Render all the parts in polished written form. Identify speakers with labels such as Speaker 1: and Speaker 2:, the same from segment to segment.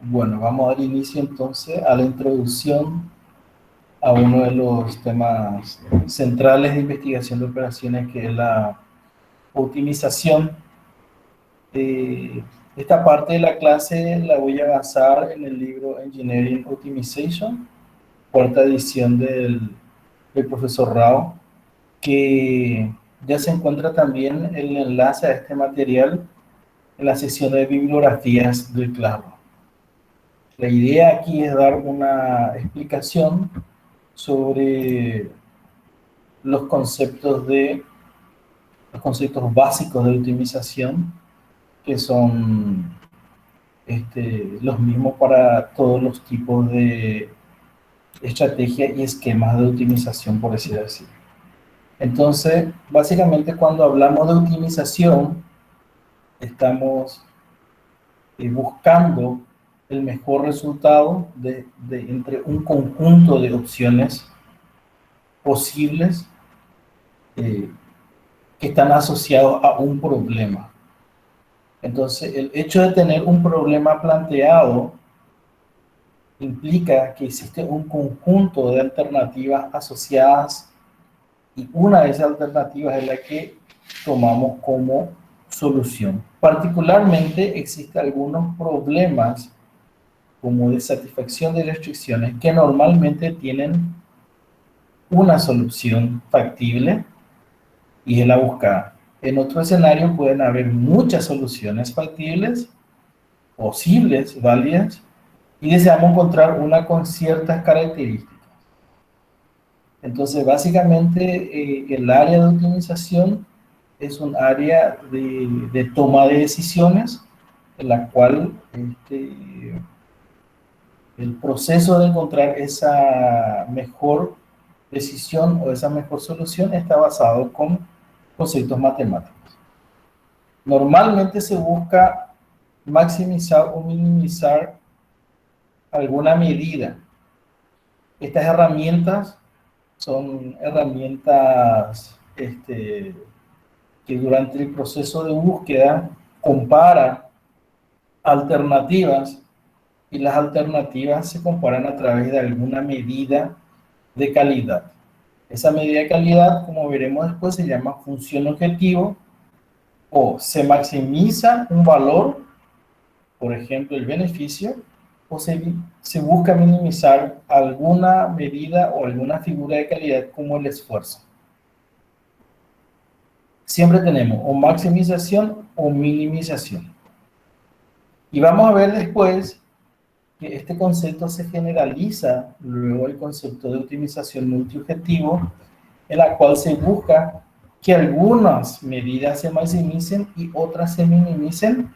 Speaker 1: Bueno, vamos a dar inicio entonces a la introducción a uno de los temas centrales de investigación de operaciones, que es la optimización. Eh, Esta parte de la clase la voy a basar en el libro Engineering Optimization, cuarta edición del profesor Rao, que ya se encuentra también el enlace a este material en la sección de bibliografías del Classroom. La idea aquí es dar una explicación sobre los conceptos los conceptos básicos de optimización, que son los mismos para todos los tipos de estrategias y esquemas de optimización, por decir así. Entonces, básicamente cuando hablamos de optimización, estamos buscando el mejor resultado entre un conjunto de opciones posibles eh, que están asociados a un problema. Entonces, el hecho de tener un problema planteado implica que existe un conjunto de alternativas asociadas y una de esas alternativas es la que tomamos como solución. Particularmente, existen algunos problemas como de satisfacción de restricciones que normalmente tienen una solución factible y es la buscada. En otro escenario pueden haber muchas soluciones factibles, posibles, válidas, y deseamos encontrar una con ciertas características. Entonces, básicamente, el área de optimización es un área de toma de decisiones en la cual el proceso de encontrar esa mejor decisión o esa mejor solución está basado con conceptos matemáticos. Normalmente se busca maximizar o minimizar alguna medida. Estas herramientas son herramientas que durante el proceso de búsqueda compara alternativas, y las alternativas se comparan a través de alguna medida de calidad. Esa medida de calidad, como veremos después, se llama función objetivo, o se maximiza un valor, por ejemplo, el beneficio, o se busca minimizar alguna medida o alguna figura de calidad como el esfuerzo. Siempre tenemos o maximización o minimización. Y vamos a ver después que este concepto se generaliza luego el concepto de optimización multiobjetivo, en la cual se busca que algunas medidas se maximicen y otras se minimicen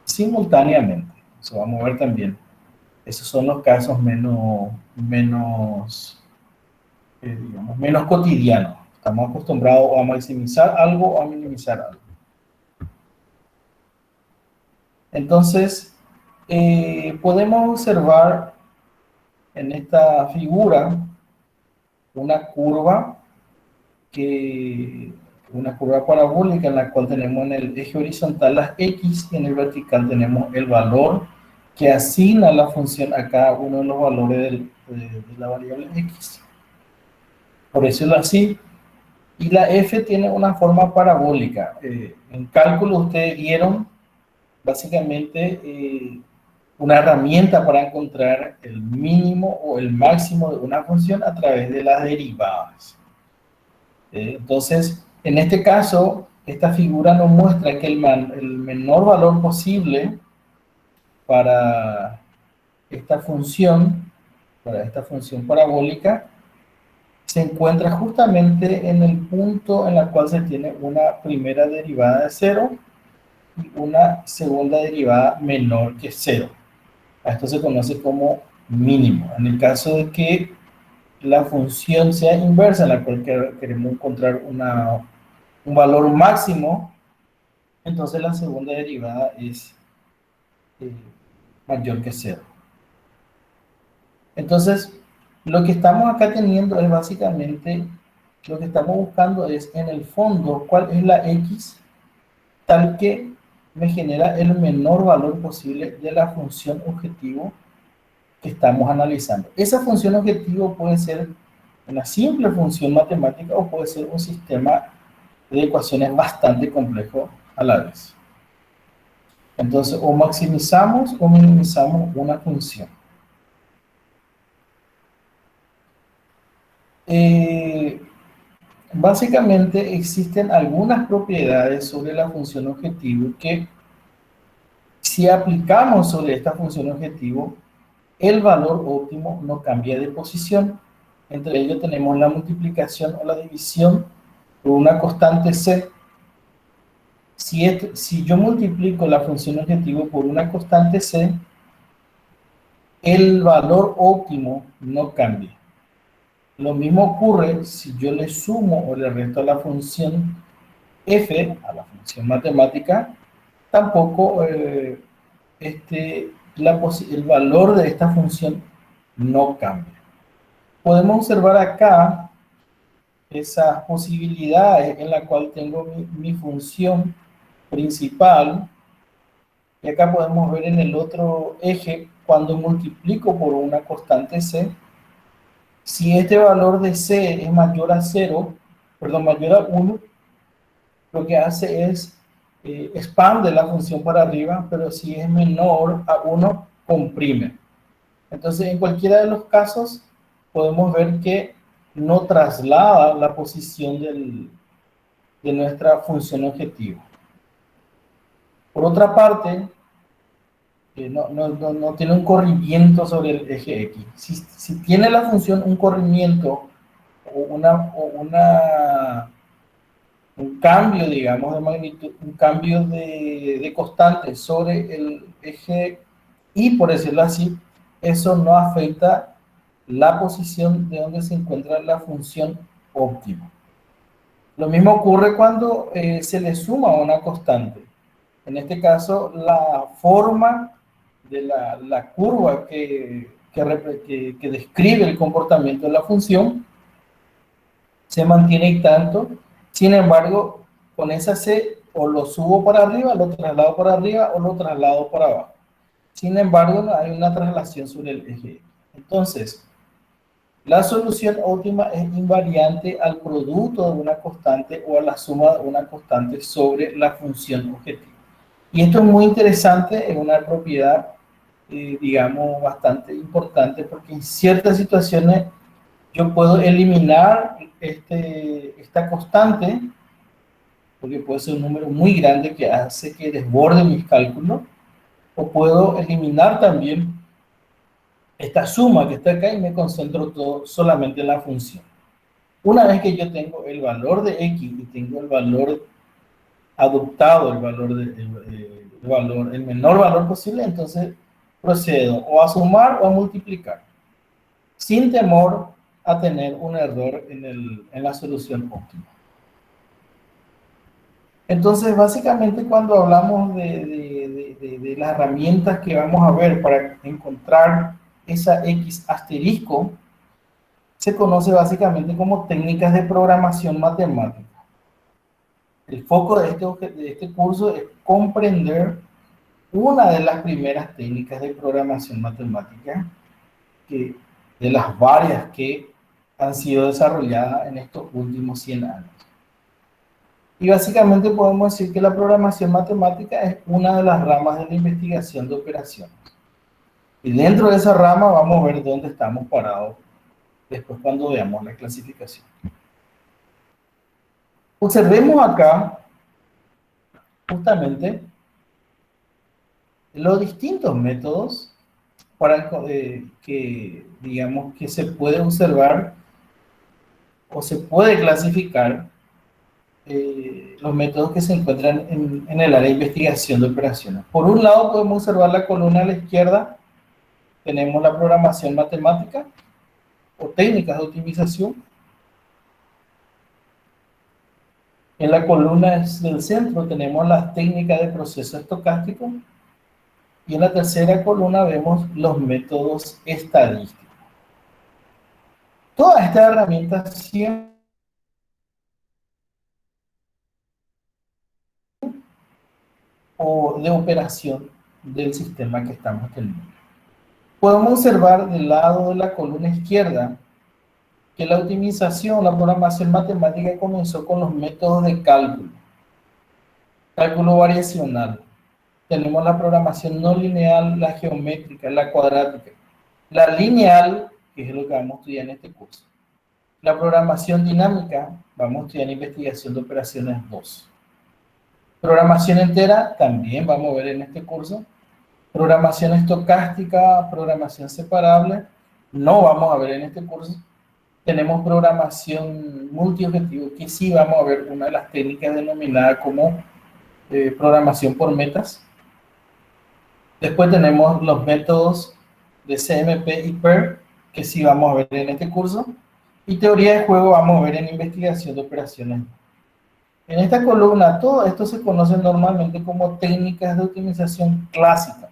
Speaker 1: simultáneamente. Eso vamos a ver también. Esos son los casos digamos, menos cotidianos. Estamos acostumbrados a maximizar algo o a minimizar algo. Entonces, podemos observar en esta figura una curva una curva parabólica en la cual tenemos en el eje horizontal las X y en el vertical tenemos el valor que asigna la función a cada uno de los valores de la variable X. Por decirlo así. Y la F tiene una forma parabólica. En cálculo ustedes vieron básicamente una herramienta para encontrar el mínimo o el máximo de una función a través de las derivadas. Entonces, en este caso, esta figura nos muestra que el menor valor posible para esta función parabólica, se encuentra justamente en el punto en el cual se tiene una primera derivada de 0 y una segunda derivada menor que 0. Esto se conoce como mínimo. En el caso de que la función sea inversa, en la cual queremos encontrar un valor máximo, entonces la segunda derivada es mayor que 0. Entonces, lo que estamos acá teniendo es básicamente, lo que estamos buscando es en el fondo cuál es la X tal que me genera el menor valor posible de la función objetivo que estamos analizando. Esa función objetivo puede ser una simple función matemática o puede ser un sistema de ecuaciones bastante complejo a la vez. Entonces, o maximizamos o minimizamos una función. Eh, Básicamente existen algunas propiedades sobre la función objetivo que si aplicamos sobre esta función objetivo, el valor óptimo no cambia de posición. Entre ellos tenemos la multiplicación o la división por una constante c. Si yo multiplico la función objetivo por una constante c, el valor óptimo no cambia. Lo mismo ocurre si yo le sumo o le resto a la función f, a la función matemática, tampoco el valor de esta función no cambia. Podemos observar acá esas posibilidades en la cual tengo mi función principal, y acá podemos ver en el otro eje, cuando multiplico por una constante c, si este valor de c es mayor a 0, perdón, mayor a 1, lo que hace es expande la función para arriba, pero si es menor a 1, comprime. Entonces, en cualquiera de los casos, podemos ver que no traslada la posición de nuestra función objetivo. Por otra parte, no tiene un corrimiento sobre el eje X. Si tiene la función un corrimiento o un cambio, digamos, de magnitud, un cambio de constante sobre el eje Y, por decirlo así, eso no afecta la posición de donde se encuentra la función óptima. Lo mismo ocurre cuando se le suma una constante. En este caso, la forma de la curva que describe el comportamiento de la función se mantiene y tanto. Sin embargo, con esa C o lo subo para arriba, lo traslado para arriba o lo traslado para abajo. Sin embargo, no hay una traslación sobre el eje. Entonces, la solución óptima es invariante al producto de una constante o a la suma de una constante sobre la función objetivo. Y esto es muy interesante, es una propiedad, digamos, bastante importante porque en ciertas situaciones yo puedo eliminar esta constante, porque puede ser un número muy grande que hace que desborde mis cálculos, o puedo eliminar también esta suma que está acá y me concentro todo solamente en la función. Una vez que yo tengo el valor de x y tengo el valor adoptado, el menor valor posible, entonces procedo o a sumar o a multiplicar, sin temor a tener un error en la solución óptima. Entonces, básicamente cuando hablamos de las herramientas que vamos a ver para encontrar esa X asterisco, se conoce básicamente como técnicas de programación matemática. El foco de este curso es comprender una de las primeras técnicas de programación matemática, de las varias que han sido desarrolladas en estos últimos 100 años. Y básicamente podemos decir que la programación matemática es una de las ramas de la investigación de operaciones. Y dentro de esa rama vamos a ver dónde estamos parados después cuando veamos la clasificación. Observemos acá justamente los distintos métodos para digamos, que se puede observar o se puede clasificar los métodos que se encuentran en el área de investigación de operaciones. Por un lado podemos observar la columna a la izquierda, tenemos la programación matemática o técnicas de optimización. En la columna del centro tenemos las técnicas de proceso estocástico y en la tercera columna vemos los métodos estadísticos. Todas estas herramientas siempre o de operación del sistema que estamos teniendo. Podemos observar del lado de la columna izquierda que la optimización, la programación matemática comenzó con los métodos de cálculo variacional. Tenemos la programación no lineal, la geométrica, la cuadrática, la lineal, que es lo que vamos a estudiar en este curso. La programación dinámica, vamos a estudiar investigación de operaciones 2. Programación entera, también vamos a ver en este curso. Programación estocástica, programación separable, no vamos a ver en este curso. Tenemos programación multiobjetivo, que sí vamos a ver una de las técnicas denominada como programación por metas. Después tenemos los métodos de CMP y PER, que sí vamos a ver en este curso. Y teoría de juego vamos a ver en investigación de operaciones. En esta columna, todo esto se conoce normalmente como técnicas de optimización clásica.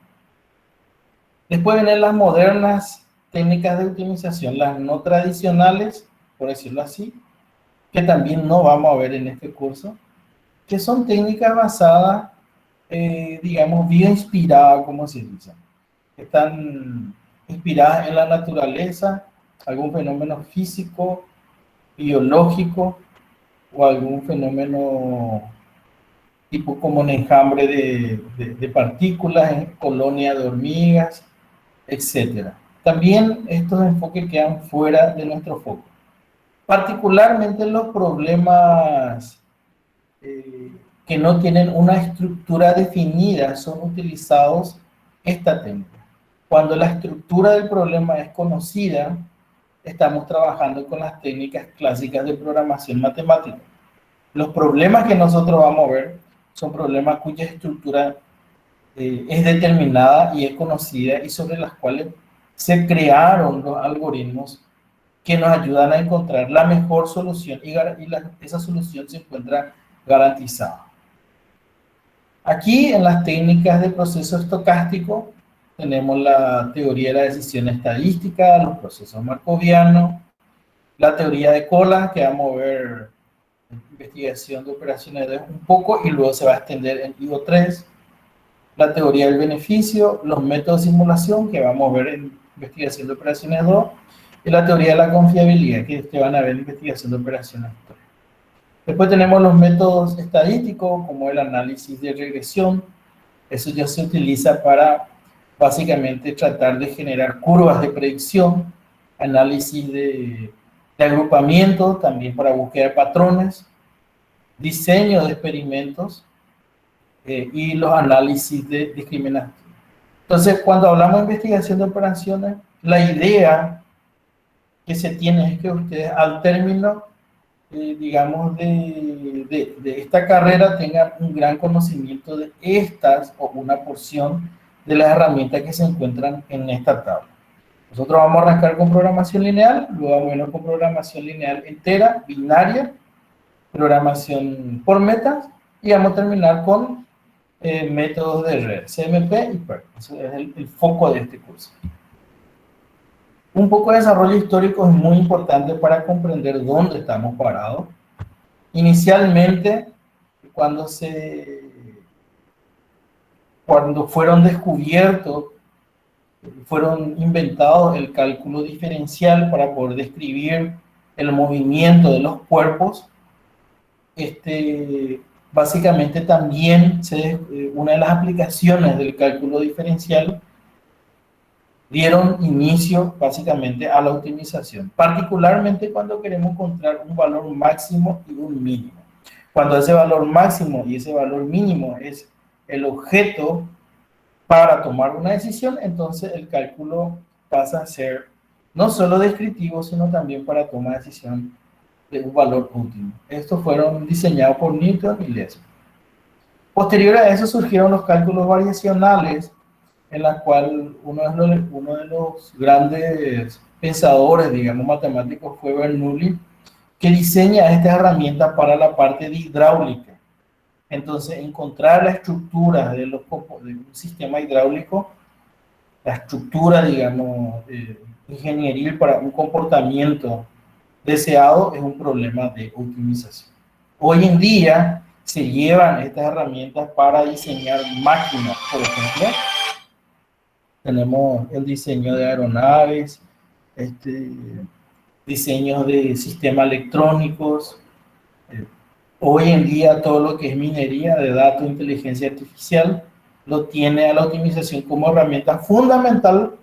Speaker 1: Después vienen las modernas técnicas de optimización, las no tradicionales, por decirlo así, que también no vamos a ver en este curso, que son técnicas basadas, digamos, bioinspiradas, como se dice. Están inspiradas en la naturaleza, algún fenómeno físico, biológico, o algún fenómeno tipo como un enjambre de partículas, en colonia de hormigas, etc. También estos enfoques quedan fuera de nuestro foco. Particularmente los problemas que no tienen una estructura definida son utilizados esta técnica. Cuando la estructura del problema es conocida, estamos trabajando con las técnicas clásicas de programación matemática. Los problemas que nosotros vamos a ver son problemas cuya estructura es determinada y es conocida y sobre las cuales se crearon los algoritmos que nos ayudan a encontrar la mejor solución y esa solución se encuentra garantizada. Aquí en las técnicas de proceso estocástico tenemos la teoría de la decisión estadística, los procesos markovianos, la teoría de cola, que vamos a ver en investigación de operaciones de un poco y luego se va a extender en IO3, la teoría del beneficio, los métodos de simulación, que vamos a ver en investigación de operaciones 2, y la teoría de la confiabilidad, que ustedes van a ver en investigación de operaciones 3. Después tenemos los métodos estadísticos, como el análisis de regresión. Eso ya se utiliza para, básicamente, tratar de generar curvas de predicción, análisis de agrupamiento, también para búsqueda de patrones, diseño de experimentos y los análisis de discriminación. Entonces, cuando hablamos de investigación de operaciones, la idea que se tiene es que ustedes al término, digamos, de esta carrera tengan un gran conocimiento de estas o una porción de las herramientas que se encuentran en esta tabla. Nosotros vamos a arrancar con programación lineal, luego vamos a ir con programación lineal entera, binaria, programación por metas, y vamos a terminar con métodos de red, CMP y PER. Eso es el foco de este curso. Un poco de desarrollo histórico es muy importante para comprender dónde estamos parados. Inicialmente, cuando fueron descubiertos, fueron inventados el cálculo diferencial para poder describir el movimiento de los cuerpos, básicamente también una de las aplicaciones del cálculo diferencial dieron inicio básicamente a la optimización, particularmente cuando queremos encontrar un valor máximo y un mínimo. Cuando ese valor máximo y ese valor mínimo es el objeto para tomar una decisión, entonces el cálculo pasa a ser no solo descriptivo, sino también para tomar decisión de un valor último. Estos fueron diseñados por Newton y Leslie. Posterior a eso surgieron los cálculos variacionales, en la cual uno de los grandes pensadores, digamos, matemáticos fue Bernoulli, que diseña esta herramienta para la parte de hidráulica. Entonces, encontrar la estructura de un sistema hidráulico, la estructura, digamos, ingenieril para un comportamiento deseado es un problema de optimización. Hoy en día se llevan estas herramientas para diseñar máquinas, por ejemplo. Tenemos el diseño de aeronaves, diseños de sistemas electrónicos. Hoy en día todo lo que es minería de datos, inteligencia artificial, lo tiene a la optimización como herramienta fundamental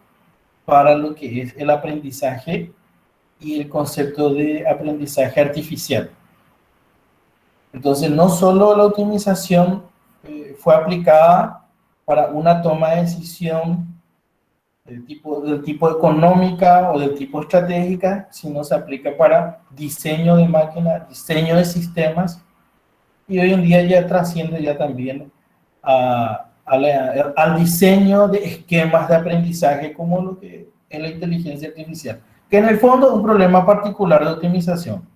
Speaker 1: para lo que es el aprendizaje y el concepto de aprendizaje artificial. Entonces, no solo la optimización fue aplicada para una toma de decisión del tipo económica o del tipo estratégica, sino se aplica para diseño de máquinas, diseño de sistemas, y hoy en día ya trasciende ya también al diseño de esquemas de aprendizaje como lo que es la inteligencia artificial, que en el fondo es un problema particular de optimización.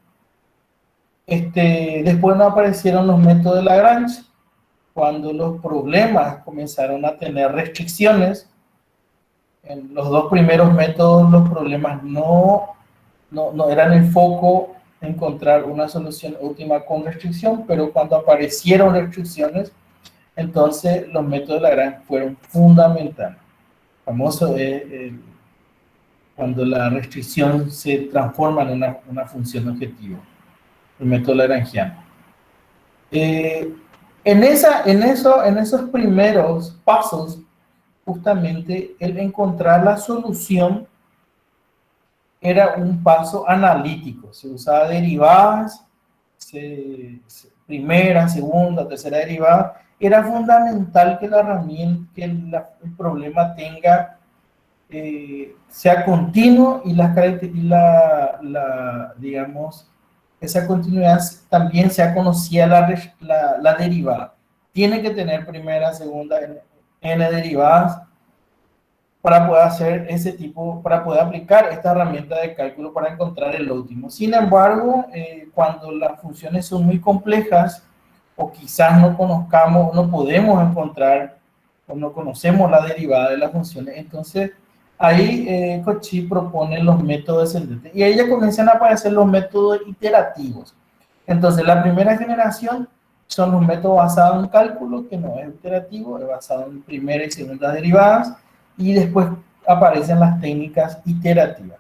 Speaker 1: Después no aparecieron los métodos de Lagrange, cuando los problemas comenzaron a tener restricciones. En los dos primeros métodos los problemas no eran el foco encontrar una solución óptima con restricción, pero cuando aparecieron restricciones, entonces los métodos de Lagrange fueron fundamentales. Famoso es cuando la restricción se transforma en una función objetiva, el método lagrangiano. En esos primeros pasos, justamente el encontrar la solución era un paso analítico. Se usaba derivadas, primera, segunda, tercera derivada. Era fundamental que la herramienta, que el problema tenga, sea continuo y digamos, esa continuidad también sea conocida la derivada. Tiene que tener primera, segunda, n derivadas para poder hacer para poder aplicar esta herramienta de cálculo para encontrar el óptimo. Sin embargo, cuando las funciones son muy complejas, o quizás no conozcamos, no podemos encontrar, o no conocemos la derivada de las funciones, entonces ahí Cauchy propone los métodos descendentes, y ahí ya comienzan a aparecer los métodos iterativos. Entonces, la primera generación son los métodos basados en cálculo, que no es iterativo, es basado en primera y segunda derivadas, y después aparecen las técnicas iterativas.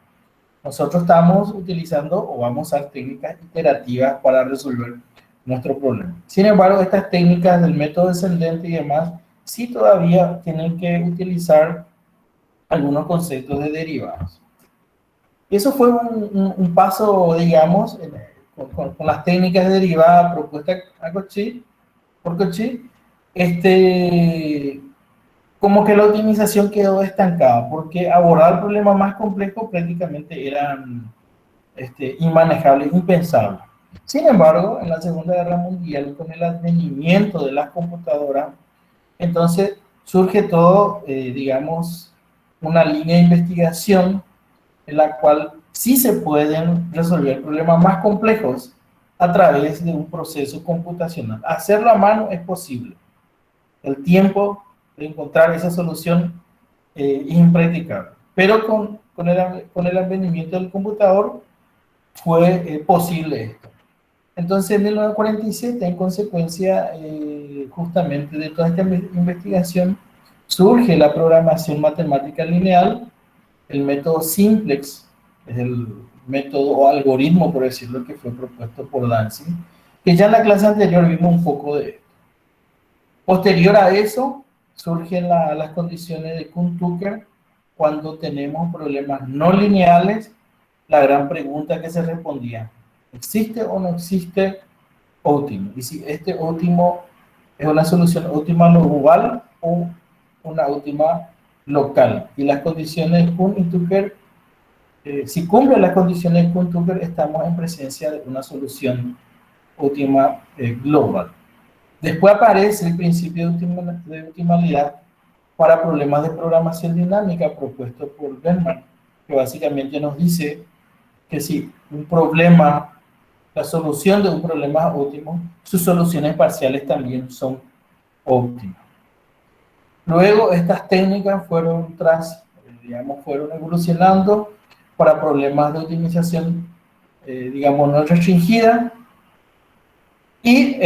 Speaker 1: Nosotros estamos utilizando o vamos a usar técnicas iterativas para resolver nuestro problema. Sin embargo, estas técnicas del método descendente y demás, sí todavía tienen que utilizar algunos conceptos de derivadas. Y eso fue un paso, digamos, con las técnicas de derivada propuestas por Cauchy, como que la optimización quedó estancada, porque abordar problemas más complejos prácticamente eran inmanejables, impensables. Sin embargo, en la Segunda Guerra Mundial, con el advenimiento de las computadoras, entonces surge todo, digamos, una línea de investigación en la cual sí se pueden resolver problemas más complejos a través de un proceso computacional. Hacerlo a mano es posible. El tiempo de encontrar esa solución es impracticable. Pero con el advenimiento del computador fue posible esto. Entonces, en 1947, en consecuencia justamente de toda esta investigación, surge la programación matemática lineal, el método simplex, es el método o algoritmo, por decirlo, que fue propuesto por Dantzig, que ya en la clase anterior vimos un poco de esto. Posterior a eso, surgen las condiciones de Kuhn-Tucker, cuando tenemos problemas no lineales. La gran pregunta que se respondía: ¿existe o no existe óptimo? Y si este óptimo es una solución óptima global o una óptima local. Y las condiciones de Kuhn y Tucker, si cumplen las condiciones de Kuhn-Tucker, estamos en presencia de una solución óptima global. Después aparece el principio de optimalidad para problemas de programación dinámica propuesto por Bellman, que básicamente nos dice que si un problema, la solución de un problema es óptimo, sus soluciones parciales también son óptimas. Luego estas técnicas fueron evolucionando para problemas de optimización, digamos, no restringida, y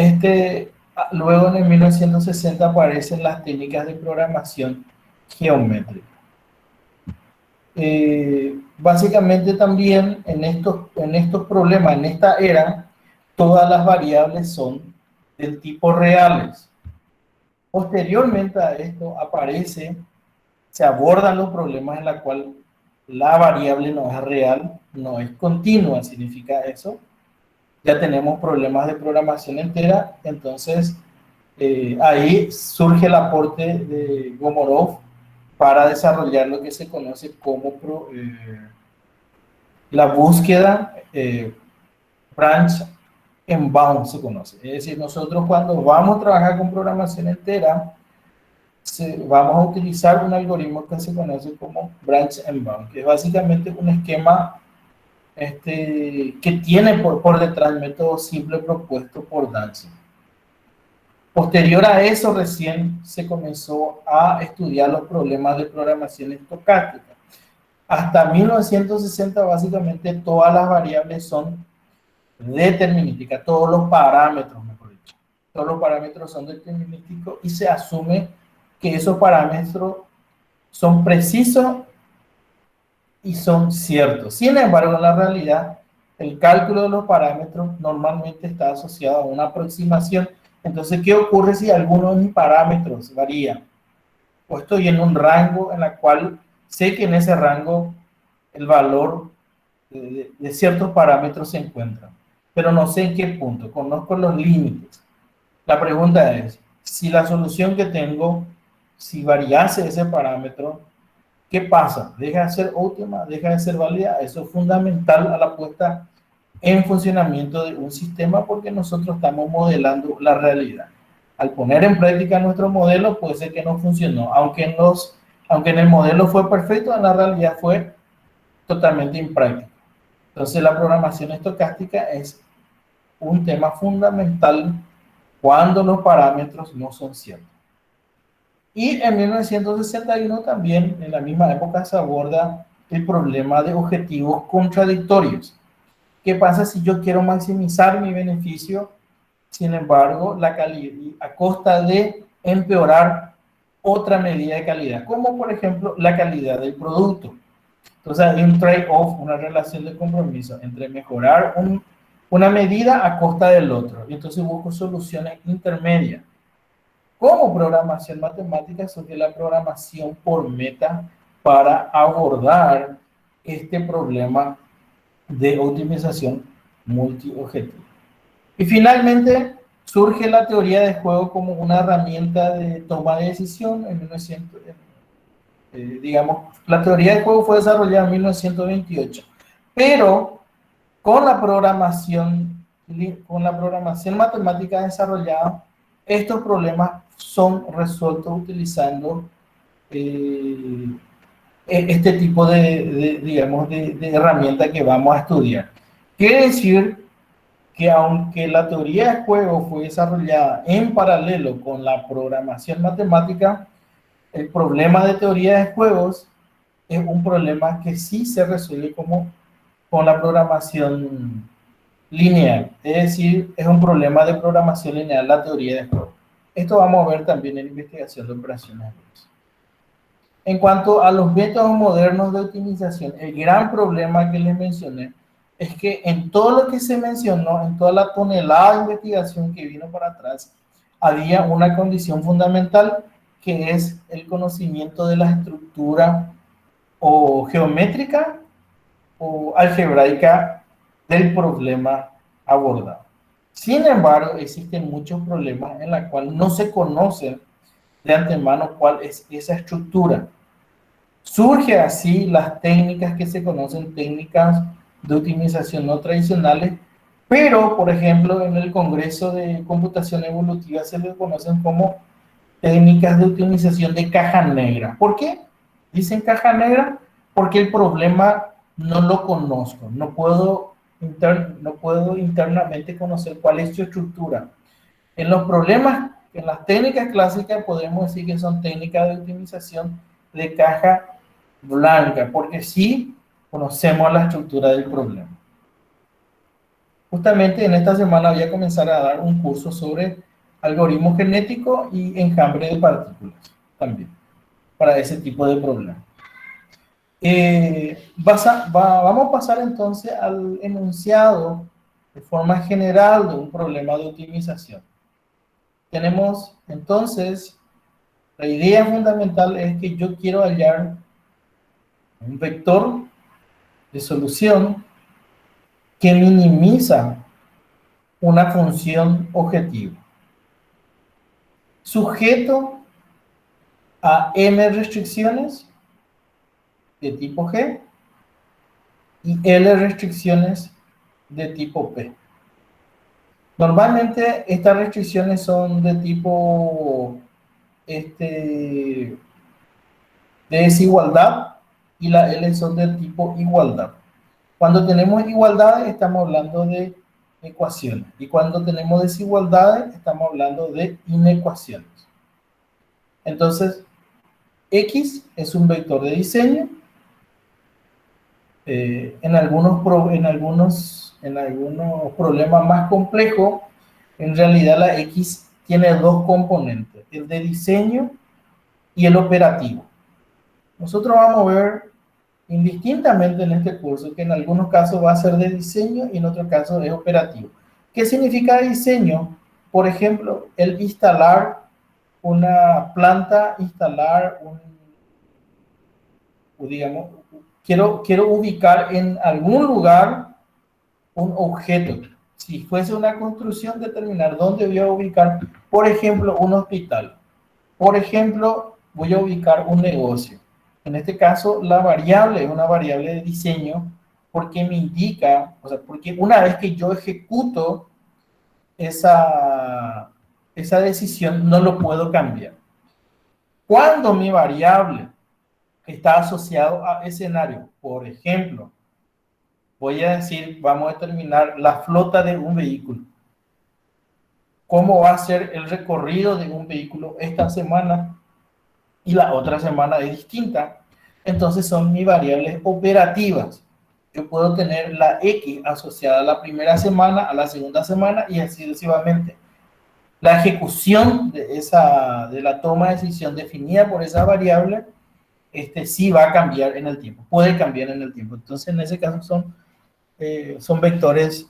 Speaker 1: Luego en el 1960 aparecen las técnicas de programación geométrica. Básicamente también en estos problemas, en esta era, todas las variables son del tipo reales. Posteriormente a esto se abordan los problemas en los cuales la variable no es real, no es continua, significa eso. Ya tenemos problemas de programación entera, entonces ahí surge el aporte de Gomorov para desarrollar lo que se conoce como la búsqueda branch and bound, se conoce. Es decir, nosotros cuando vamos a trabajar con programación entera, vamos a utilizar un algoritmo que se conoce como branch and bound, que es básicamente un esquema que tiene por detrás el método simple propuesto por Dantzig. Posterior a eso, recién se comenzó a estudiar los problemas de programación estocástica. Hasta 1960, básicamente, todas las variables son determinísticas, todos los parámetros, mejor dicho. Todos los parámetros son determinísticos y se asume que esos parámetros son precisos y son ciertos. Sin embargo, en la realidad, el cálculo de los parámetros normalmente está asociado a una aproximación. Entonces, ¿qué ocurre si alguno de mis parámetros varía? O estoy en un rango en el cual sé que en ese rango el valor de ciertos parámetros se encuentra, pero no sé en qué punto, conozco los límites. La pregunta es, si la solución que tengo, si variase ese parámetro, ¿qué pasa? ¿Deja de ser óptima? ¿Deja de ser válida? Eso es fundamental a la puesta en funcionamiento de un sistema porque nosotros estamos modelando la realidad. Al poner en práctica nuestro modelo, puede ser que no funcionó. Aunque en el modelo fue perfecto, en la realidad fue totalmente impráctico. Entonces, la programación estocástica es un tema fundamental cuando los parámetros no son ciertos. Y en 1961 también, en la misma época, se aborda el problema de objetivos contradictorios. ¿Qué pasa si yo quiero maximizar mi beneficio, sin embargo, la calidad, a costa de empeorar otra medida de calidad, como por ejemplo la calidad del producto? Entonces hay un trade-off, una relación de compromiso entre mejorar una medida a costa del otro. Y entonces busco soluciones intermedias. Como programación matemática surge la programación por meta para abordar este problema de optimización multiobjetivo. Y finalmente surge la teoría de juego como una herramienta de toma de decisión en 1900. Digamos, la teoría de juego fue desarrollada en 1928, pero con la programación matemática desarrollada, estos problemas son resueltos utilizando este tipo digamos, de herramienta que vamos a estudiar. Quiere decir que aunque la teoría de juego fue desarrollada en paralelo con la programación matemática, el problema de teoría de juegos es un problema que sí se resuelve con la programación lineal. Es decir, es un problema de programación lineal la teoría de juegos. Esto vamos a ver también en investigación de operaciones. En cuanto a los métodos modernos de optimización, el gran problema que les mencioné es que en todo lo que se mencionó, en toda la tonelada de investigación que vino para atrás, había una condición fundamental que es el conocimiento de la estructura o geométrica o algebraica del problema abordado. Sin embargo, existen muchos problemas en los cuales no se conoce de antemano cuál es esa estructura. Surge así las técnicas que se conocen, técnicas de optimización no tradicionales, pero, por ejemplo, en el Congreso de Computación Evolutiva se les conocen como técnicas de optimización de caja negra. ¿Por qué dicen caja negra? Porque el problema no lo conozco, no puedo internamente conocer cuál es su estructura. En los problemas, en las técnicas clásicas podemos decir que son técnicas de optimización de caja blanca, porque sí conocemos la estructura del problema. Justamente en esta semana voy a comenzar a dar un curso sobre algoritmo genético y enjambre de partículas también, para ese tipo de problemas. Vamos a pasar entonces al enunciado de forma general de un problema de optimización. Tenemos entonces, la idea fundamental es que yo quiero hallar un vector de solución que minimiza una función objetivo, sujeto a m restricciones de tipo G y L restricciones de tipo P. Normalmente estas restricciones son de tipo de desigualdad y la L son de tipo igualdad. Cuando tenemos igualdades estamos hablando de ecuaciones y cuando tenemos desigualdades estamos hablando de inecuaciones. Entonces, X es un vector de diseño. En algunos problemas más complejos, en realidad la X tiene dos componentes, el de diseño y el operativo. Nosotros vamos a ver indistintamente en este curso que en algunos casos va a ser de diseño y en otros casos es operativo. ¿Qué significa diseño? Por ejemplo, el instalar una planta, instalar digamos, quiero ubicar en algún lugar un objeto. Si fuese una construcción, determinar dónde voy a ubicar, por ejemplo, un hospital. Por ejemplo, voy a ubicar un negocio. En este caso, la variable es una variable de diseño porque me indica, o sea, porque una vez que yo ejecuto esa decisión, no lo puedo cambiar. Cuando mi variable está asociado a escenario, por ejemplo, voy a decir, vamos a determinar la flota de un vehículo. ¿Cómo va a ser el recorrido de un vehículo esta semana? Y la otra semana es distinta. Entonces son mis variables operativas. Yo puedo tener la X asociada a la primera semana, a la segunda semana y así sucesivamente. La ejecución de la toma de decisión definida por esa variable, sí va a cambiar en el tiempo, puede cambiar en el tiempo. Entonces en ese caso son vectores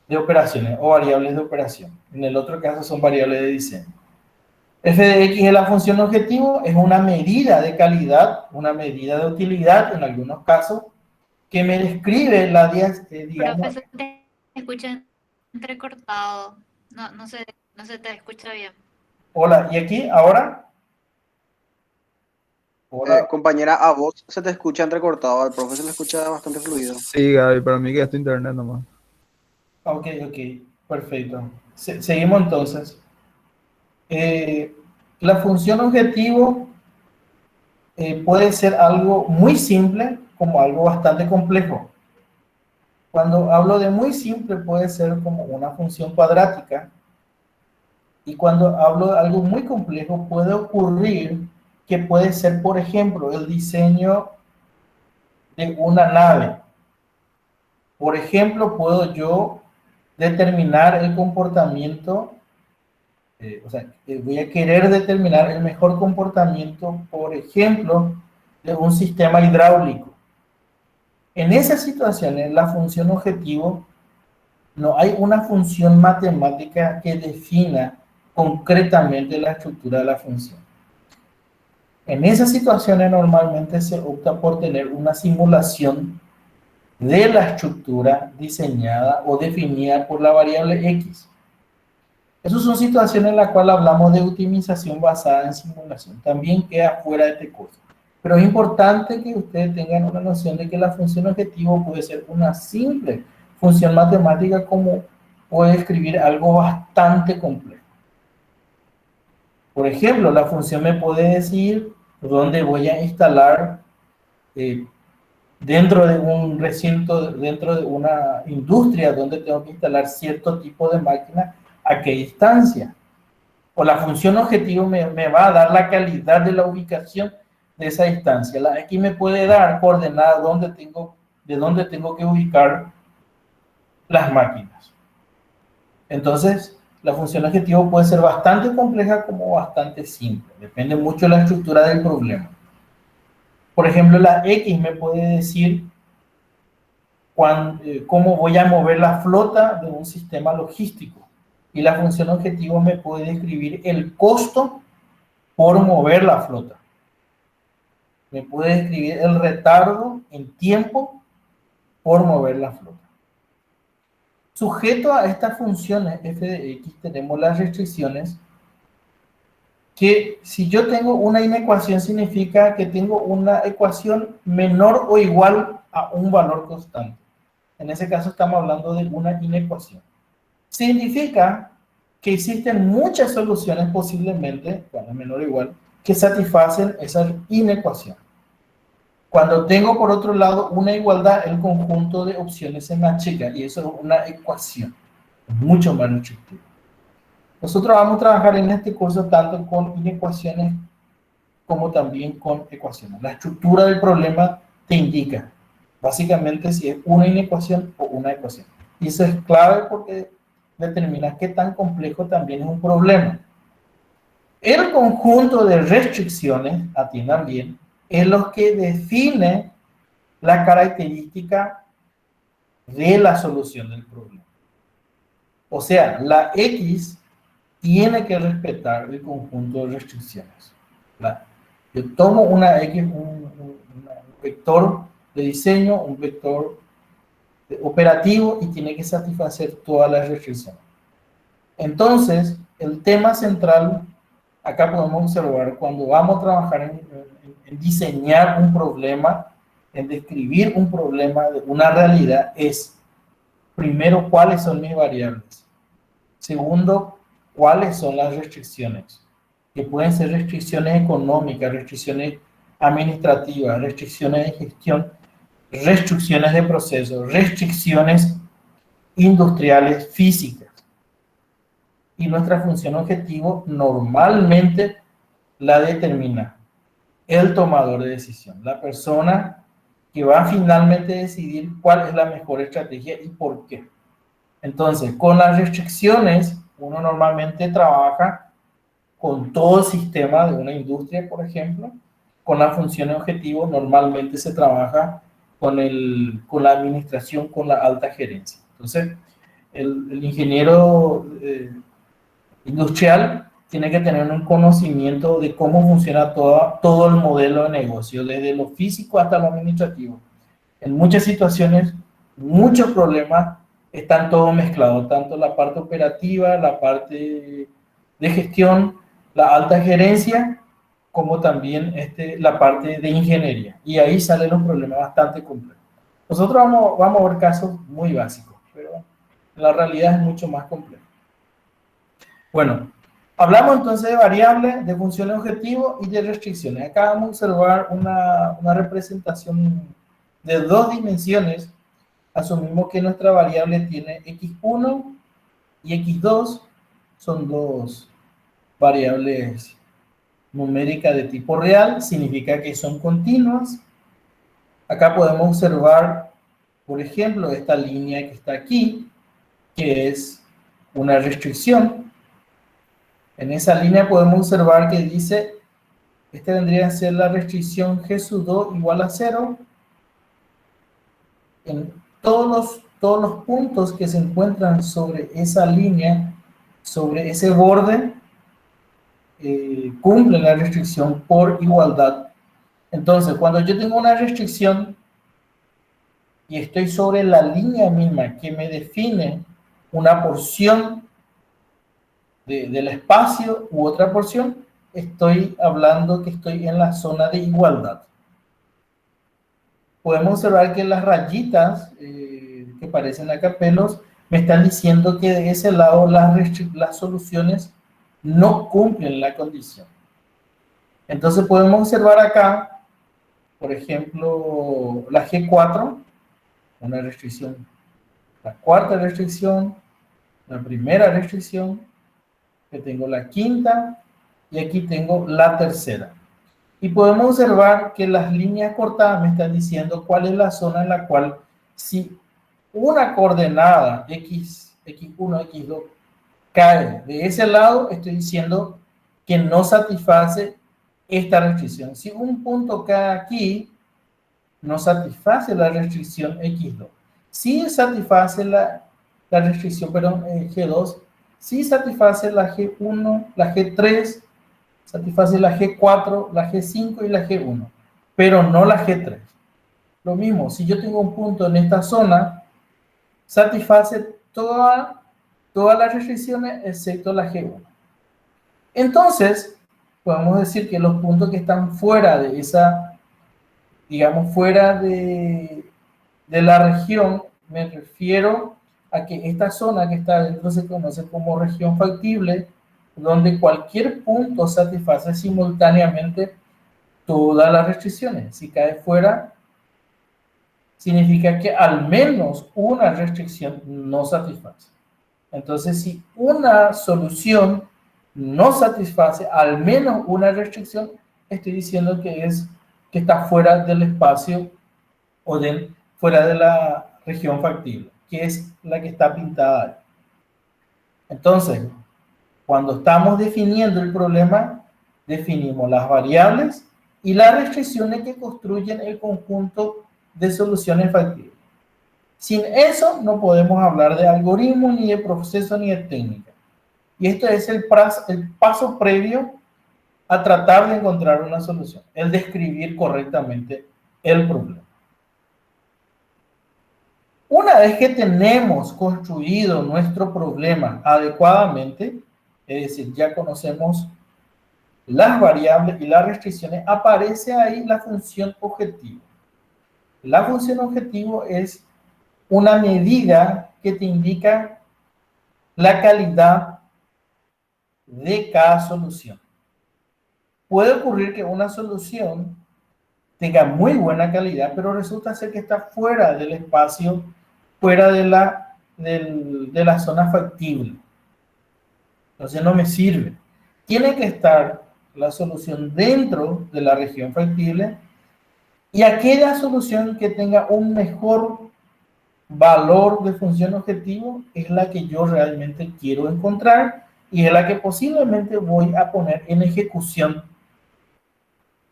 Speaker 1: de operaciones o variables de operación. En el otro caso son variables de diseño. F de X es la función objetivo, es una medida de calidad, una medida de utilidad en algunos casos, que me describe la digamos...
Speaker 2: Profesor, te escucha entrecortado, no se te escucha bien.
Speaker 1: Hola, ¿y aquí ahora? Hola.
Speaker 3: Compañera, a vos se te escucha entrecortado, al profe se le escucha bastante fluido.
Speaker 4: Sí, Gaby, para mí que es tu internet nomás.
Speaker 1: Ok, perfecto. Seguimos entonces. La función objetivo puede ser algo muy simple como algo bastante complejo. Cuando hablo de muy simple puede ser como una función cuadrática y cuando hablo de algo muy complejo puede ocurrir que puede ser, por ejemplo, el diseño de una nave. Por ejemplo, puedo yo determinar el comportamiento, voy a querer determinar el mejor comportamiento, por ejemplo, de un sistema hidráulico. En esas situaciones, la función objetivo, no hay una función matemática que defina concretamente la estructura de la función. En esas situaciones normalmente se opta por tener una simulación de la estructura diseñada o definida por la variable X. Esas son situaciones en las cuales hablamos de optimización basada en simulación. También queda fuera de este curso. Pero es importante que ustedes tengan una noción de que la función objetivo puede ser una simple función matemática como puede escribir algo bastante complejo. Por ejemplo, la función me puede decir dónde voy a instalar dentro de un recinto, dentro de una industria donde tengo que instalar cierto tipo de máquina, a qué distancia. O la función objetivo me va a dar la calidad de la ubicación de esa distancia. Aquí me puede dar coordenadas de dónde tengo que ubicar las máquinas. Entonces, la función objetivo puede ser bastante compleja como bastante simple. Depende mucho de la estructura del problema. Por ejemplo, la X me puede decir cómo voy a mover la flota de un sistema logístico. Y la función objetivo me puede describir el costo por mover la flota. Me puede describir el retardo en tiempo por mover la flota. Sujeto a estas funciones f de x tenemos las restricciones que si yo tengo una inecuación significa que tengo una ecuación menor o igual a un valor constante. En ese caso estamos hablando de una inecuación. Significa que existen muchas soluciones posiblemente, cuando es menor o igual, que satisfacen esa inecuación. Cuando tengo por otro lado una igualdad, el conjunto de opciones se me achica y eso es una ecuación, mucho más restrictiva. Nosotros vamos a trabajar en este curso tanto con inecuaciones como también con ecuaciones. La estructura del problema te indica básicamente si es una inecuación o una ecuación. Y eso es clave porque determina qué tan complejo también es un problema. El conjunto de restricciones, atiendan bien, es lo que define la característica de la solución del problema. O sea, la X tiene que respetar el conjunto de restricciones. Yo tomo una X, un vector de diseño, un vector operativo y tiene que satisfacer todas las restricciones. Entonces, el tema central, acá podemos observar, cuando vamos a trabajar en diseñar un problema, en describir un problema de una realidad, es, primero, cuáles son mis variables. Segundo, cuáles son las restricciones, que pueden ser restricciones económicas, restricciones administrativas, restricciones de gestión, restricciones de procesos, restricciones industriales físicas. Y nuestra función objetivo normalmente la determina el tomador de decisión, la persona que va a finalmente decidir cuál es la mejor estrategia y por qué. Entonces, con las restricciones, uno normalmente trabaja con todo el sistema de una industria, por ejemplo. Con la función objetivo, normalmente se trabaja con la administración, con la alta gerencia. Entonces, el ingeniero industrial tiene que tener un conocimiento de cómo funciona todo el modelo de negocio, desde lo físico hasta lo administrativo. En muchas situaciones, muchos problemas están todos mezclados, tanto la parte operativa, la parte de gestión, la alta gerencia, como también la parte de ingeniería. Y ahí salen los problemas bastante complejos. Nosotros vamos a ver casos muy básicos, pero la realidad es mucho más compleja. Bueno, hablamos entonces de variables, de funciones objetivo y de restricciones. Acá vamos a observar una representación de dos dimensiones. Asumimos que nuestra variable tiene x1 y x2, son dos variables numéricas de tipo real, significa que son continuas. Acá podemos observar, por ejemplo, esta línea que está aquí, que es una restricción. En esa línea podemos observar que dice, esta vendría a ser la restricción G sub 2 igual a 0. En todos los puntos que se encuentran sobre esa línea, sobre ese borde, cumplen la restricción por igualdad. Entonces, cuando yo tengo una restricción y estoy sobre la línea misma que me define una porción del espacio u otra porción, estoy hablando que estoy en la zona de igualdad. Podemos observar que las rayitas que parecen acá pelos me están diciendo que de ese lado las soluciones no cumplen la condición. Entonces podemos observar acá, por ejemplo, la G4, una restricción, la cuarta restricción, la primera restricción, que tengo la quinta y aquí tengo la tercera. Y podemos observar que las líneas cortadas me están diciendo cuál es la zona en la cual si una coordenada x1, x2 cae de ese lado, estoy diciendo que no satisface esta restricción. Si un punto cae aquí, no satisface la restricción X2. Si satisface la restricción, perdón, G2, si satisface la G1, la G3, satisface la G4, la G5 y la G1, pero no la G3. Lo mismo, si yo tengo un punto en esta zona, satisface todas las restricciones excepto la G1. Entonces, podemos decir que los puntos que están fuera de esa, digamos, fuera de la región, me refiero a que esta zona que está adentro se conoce como región factible, donde cualquier punto satisface simultáneamente todas las restricciones. Si cae fuera, significa que al menos una restricción no satisface. Entonces, si una solución no satisface al menos una restricción, estoy diciendo que está fuera del espacio o fuera de la región factible, que es la que está pintada ahí. Entonces, cuando estamos definiendo el problema, definimos las variables y las restricciones que construyen el conjunto de soluciones factibles. Sin eso no podemos hablar de algoritmo, ni de proceso, ni de técnica. Y esto es el paso previo a tratar de encontrar una solución, el describir correctamente el problema. Una vez que tenemos construido nuestro problema adecuadamente, es decir, ya conocemos las variables y las restricciones, aparece ahí la función objetivo. La función objetivo es una medida que te indica la calidad de cada solución. Puede ocurrir que una solución tenga muy buena calidad, pero resulta ser que está fuera del espacio, fuera de la zona factible. Entonces no me sirve. Tiene que estar la solución dentro de la región factible y aquella solución que tenga un mejor valor de función objetivo es la que yo realmente quiero encontrar y es la que posiblemente voy a poner en ejecución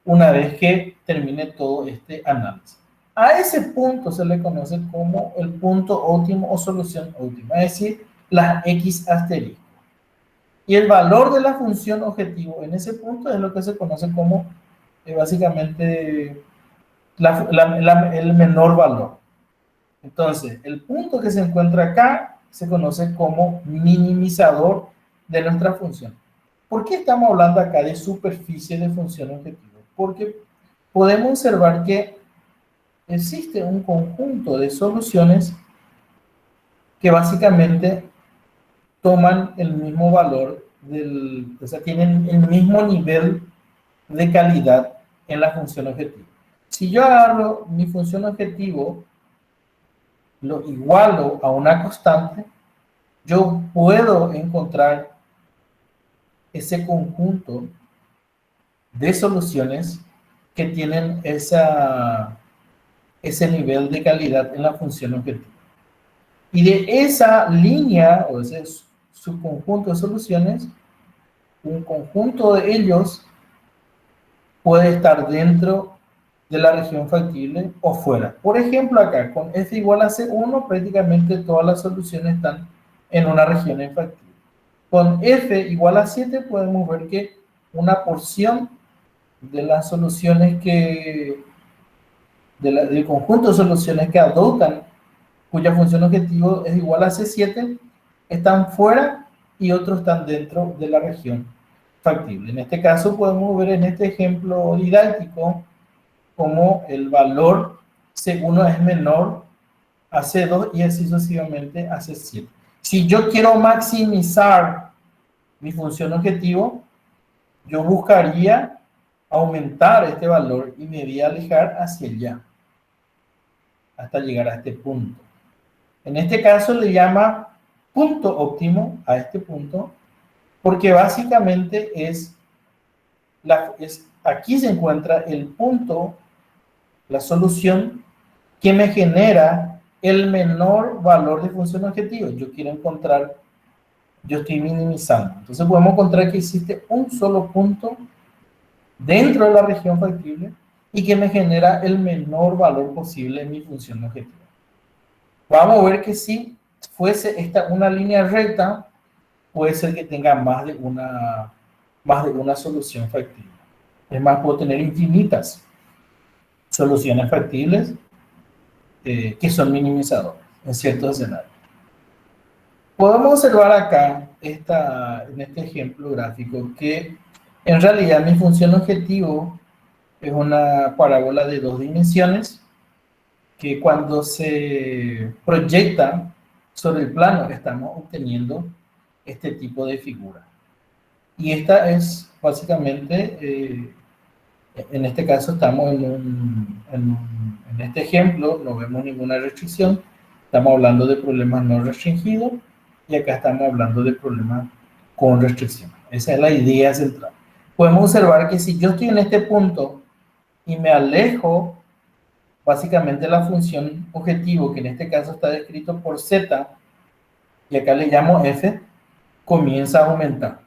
Speaker 1: una vez que termine todo este análisis. A ese punto se le conoce como el punto óptimo o solución óptima, es decir, las X asterisco. Y el valor de la función objetivo en ese punto es lo que se conoce como básicamente el menor valor. Entonces, el punto que se encuentra acá se conoce como minimizador de nuestra función. ¿Por qué estamos hablando acá de superficie de función objetivo? Porque podemos observar que existe un conjunto de soluciones que básicamente toman el mismo valor, o sea, tienen el mismo nivel de calidad en la función objetivo. Si yo agarro mi función objetivo, lo igualo a una constante, yo puedo encontrar ese conjunto de soluciones que tienen ese nivel de calidad en la función objetivo. Y de esa línea, o ese subconjunto de soluciones, un conjunto de ellos puede estar dentro de la región factible o fuera. Por ejemplo, acá, con f igual a c1, prácticamente todas las soluciones están en una región infactible. Con f igual a 7, podemos ver que una porción de las soluciones del conjunto de soluciones que adoptan, cuya función objetivo es igual a C7, están fuera y otros están dentro de la región factible. En este caso podemos ver en este ejemplo didáctico como el valor C1 es menor a C2 y así sucesivamente a C7. Si yo quiero maximizar mi función objetivo, yo buscaría aumentar este valor y me voy a alejar hacia allá hasta llegar a este punto. En este caso le llama punto óptimo a este punto porque básicamente aquí se encuentra el punto, la solución que me genera el menor valor de función objetivo. Yo quiero encontrar yo estoy minimizando. Entonces podemos encontrar que existe un solo punto dentro de la región factible y que me genera el menor valor posible en mi función objetiva. Vamos a ver que si fuese esta una línea recta, puede ser que tenga más de una solución factible. Es más, puedo tener infinitas soluciones factibles que son minimizadoras en ciertos escenarios. Podemos observar acá, en este ejemplo gráfico, que en realidad mi función objetivo es una parábola de 2 dimensiones que cuando se proyecta sobre el plano estamos obteniendo este tipo de figura. Y esta es básicamente, en este caso estamos en este ejemplo, no vemos ninguna restricción, estamos hablando de problemas no restringidos y acá estamos hablando de problemas con restricción. Esa es la idea central. Podemos observar que si yo estoy en este punto y me alejo, básicamente la función objetivo, que en este caso está descrito por z, y acá le llamo f, comienza a aumentar.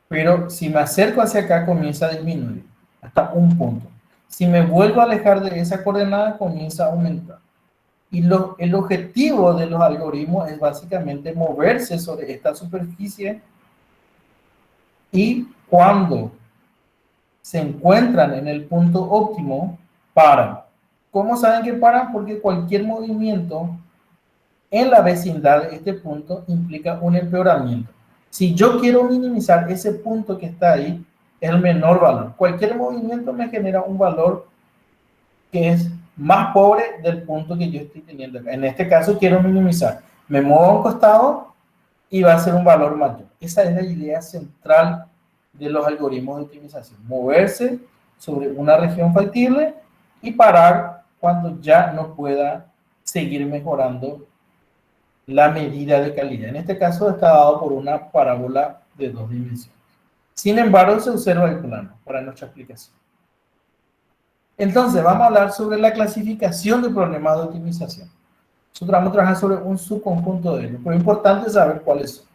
Speaker 1: Pero si me acerco hacia acá, comienza a disminuir hasta un punto. Si me vuelvo a alejar de esa coordenada, comienza a aumentar. Y el objetivo de los algoritmos es básicamente moverse sobre esta superficie y cuando se encuentran en el punto óptimo, paran. ¿Cómo saben que paran? Porque cualquier movimiento en la vecindad de este punto implica un empeoramiento. Si yo quiero minimizar ese punto que está ahí, es el menor valor. Cualquier movimiento me genera un valor que es más pobre del punto que yo estoy teniendo acá. En este caso quiero minimizar. Me muevo a un costado y va a ser un valor mayor. Esa es la idea central de los algoritmos de optimización. Moverse sobre una región factible y parar cuando ya no pueda seguir mejorando la medida de calidad. En este caso está dado por una parábola de 2 dimensiones. Sin embargo, se observa el plano para nuestra explicación. Entonces, vamos a hablar sobre la clasificación de problemas de optimización. Nosotros vamos a trabajar sobre un subconjunto de ellos, pero es importante saber cuáles son.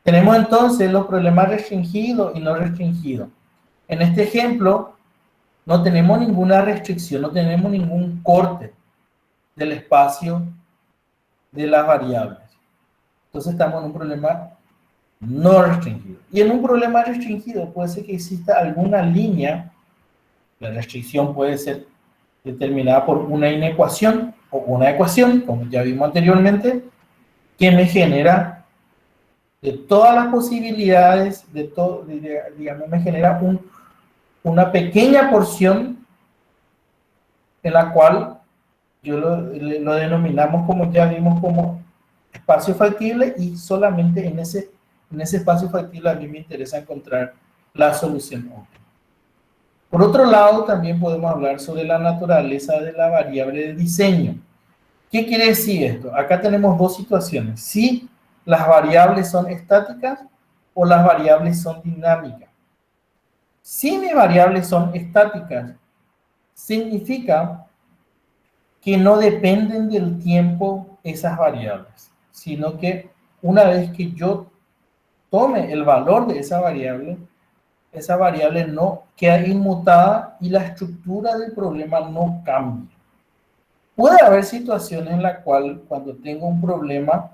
Speaker 1: Tenemos entonces los problemas restringidos y no restringidos. En este ejemplo, no tenemos ninguna restricción, no tenemos ningún corte del espacio de las variables. Entonces estamos en un problema no restringido. Y en un problema restringido puede ser que exista alguna línea, la restricción puede ser determinada por una inecuación o una ecuación, como ya vimos anteriormente, que me genera de todas las posibilidades, digamos, me genera una pequeña porción en la cual yo lo denominamos, como ya vimos, como espacio factible, y solamente en ese espacio factible a mí me interesa encontrar la solución óptima. Por otro lado, también podemos hablar sobre la naturaleza de la variable de diseño. ¿Qué quiere decir esto? Acá tenemos dos situaciones. Si las variables son estáticas o las variables son dinámicas. Si mis variables son estáticas, significa que no dependen del tiempo esas variables, sino que una vez que yo tome el valor de esa variable no queda inmutada y la estructura del problema no cambia. Puede haber situaciones en las cuales cuando tengo un problema,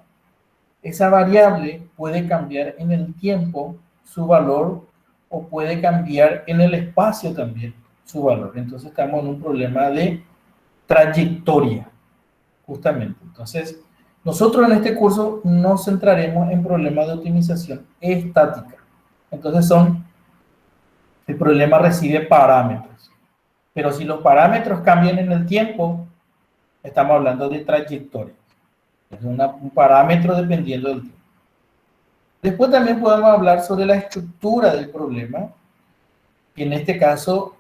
Speaker 1: esa variable puede cambiar en el tiempo su valor o puede cambiar en el espacio también su valor. Entonces estamos en un problema de trayectoria, justamente. Entonces, nosotros en este curso nos centraremos en problemas de optimización estática. Entonces el problema recibe parámetros. Pero si los parámetros cambian en el tiempo, estamos hablando de trayectoria. Es un parámetro dependiendo del tiempo. Después también podemos hablar sobre la estructura del problema. Y en este caso,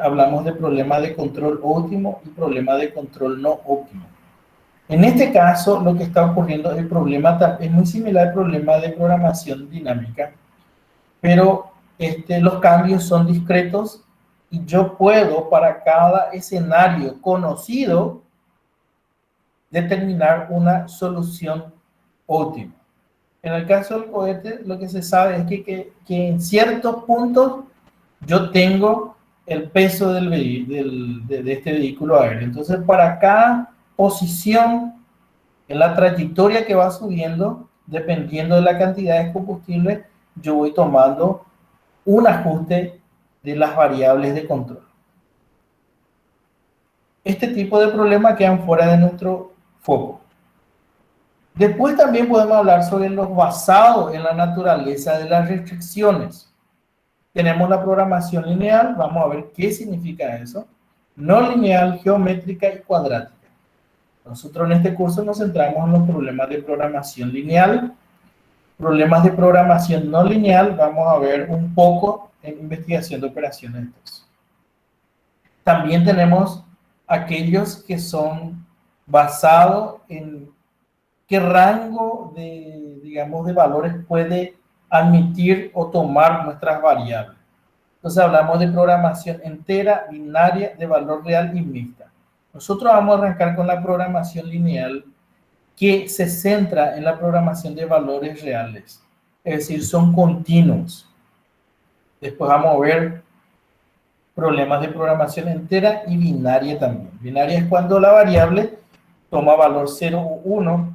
Speaker 1: hablamos de problema de control óptimo y problema de control no óptimo. En este caso, lo que está ocurriendo, el problema es muy similar al problema de programación dinámica, pero los cambios son discretos y yo puedo, para cada escenario conocido, determinar una solución óptimo. En el caso del cohete, lo que se sabe es que en ciertos puntos yo tengo el peso de este vehículo aéreo. Entonces, para cada posición en la trayectoria que va subiendo, dependiendo de la cantidad de combustible, yo voy tomando un ajuste de las variables de control. Este tipo de problemas quedan fuera de nuestro foco. Después también podemos hablar sobre los basados en la naturaleza de las restricciones. Tenemos la programación lineal, vamos a ver qué significa eso. No lineal, geométrica y cuadrática. Nosotros en este curso nos centramos en los problemas de programación lineal. Problemas de programación no lineal, vamos a ver un poco en investigación de operaciones de texto. También tenemos aquellos que son basados en qué rango de, digamos, de valores puede admitir o tomar nuestras variables. Entonces hablamos de programación entera, binaria, de valor real y mixta. Nosotros vamos a arrancar con la programación lineal, que se centra en la programación de valores reales, es decir, son continuos. Después vamos a ver problemas de programación entera y binaria también. Binaria es cuando la variable toma valor 0 o 1,